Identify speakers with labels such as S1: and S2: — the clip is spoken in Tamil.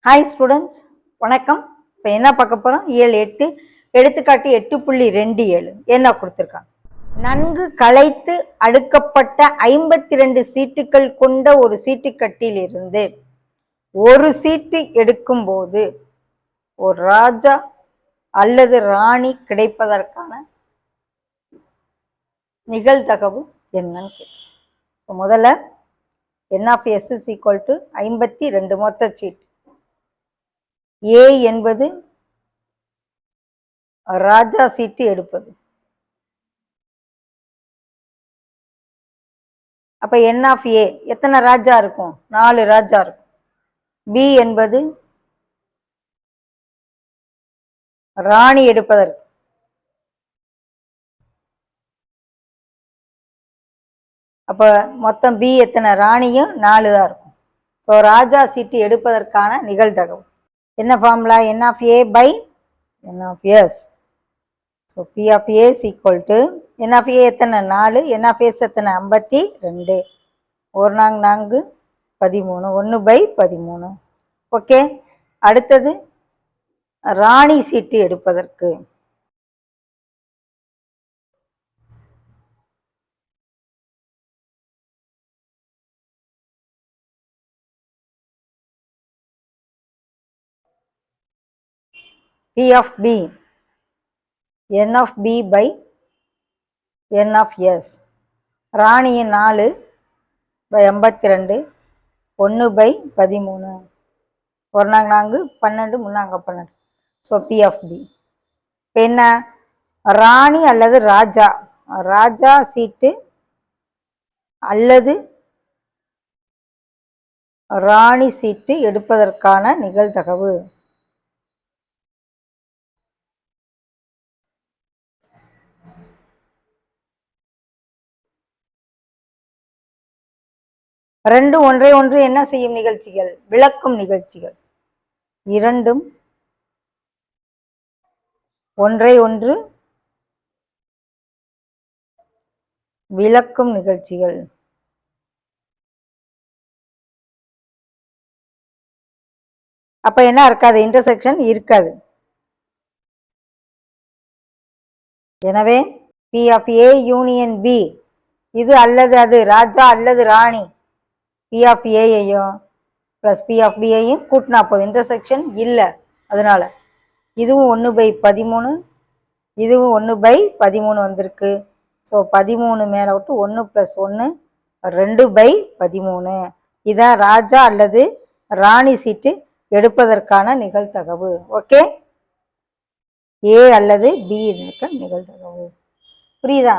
S1: ஹாய் ஸ்டூடெண்ட்ஸ், வணக்கம். இப்போ என்ன பார்க்க போகிறோம்? இயல் 8 எடுத்துக்காட்டு 8.27 என்ன கொடுத்துருக்காங்க? நன்கு களைத்து அடுக்கப்பட்ட 52 சீட்டுகள் கொண்ட ஒரு சீட்டுக்கட்டிலிருந்து ஒரு சீட்டு எடுக்கும் போது ஒரு ராஜா அல்லது ராணி கிடைப்பதற்கான நிகழ்தகவு என்னன்னு கேட்கும். முதல்ல n of s is equal to 52 மொத்த சீட். A என்பது ராஜா சீட்டு எடுப்பது. அப்ப n of a எத்தனை ராஜா இருக்கும்? 4 ராஜா இருக்கும். B என்பது ராணி எடுப்பதற்கு. அப்ப மொத்தம் B எத்தனை? ராணியும் 4 தான் இருக்கும். ஸோ ராஜா சீட்டு எடுப்பதற்கான நிகழ்தகவு என்ன formula? n of a by n of s. So p of a is equal to n of a எத்தனை? 4. n of s எத்தனை? 52. 1 4 13. 1/13. ஓகே. அடுத்தது ராணி சீட்டு எடுப்பதற்கு P of B n of B by n of S. ராணியின் 4 by 52. 1/13. 1 4 12. 3 12. So P of B. இப்போ என்ன? ராணி அல்லது ராஜா, ராஜா சீட்டு அல்லது ராணி சீட்டு எடுப்பதற்கான நிகழ்தகவு ரெண்டும் ஒன்றை ஒன்று என்ன செய்யும் நிகழ்ச்சிகள்? விளக்கும் நிகழ்ச்சிகள். இரண்டும் ஒன்றை ஒன்று விளக்கும் நிகழ்ச்சிகள். அப்ப என்ன இருக்காது? இன்டர்செக்ஷன் இருக்காது. எனவே P of A union B இது அல்லது அது ராஜா அல்லது ராணி P of A ஐயும் பிளஸ் P of B ஐயும் கூட்டினா போதும். இன்டர்செக்ஷன் இல்லை, அதனால இதுவும் 1/13, இதுவும் 1/13 வந்திருக்கு. ஸோ 13 மேலே விட்டு 1 + 1 2/13. இதான் ராஜா அல்லது ராணி சீட்டு எடுப்பதற்கான நிகழ்தகவு. ஓகே, A அல்லது B நிகழ்தகவு. புரியுதா?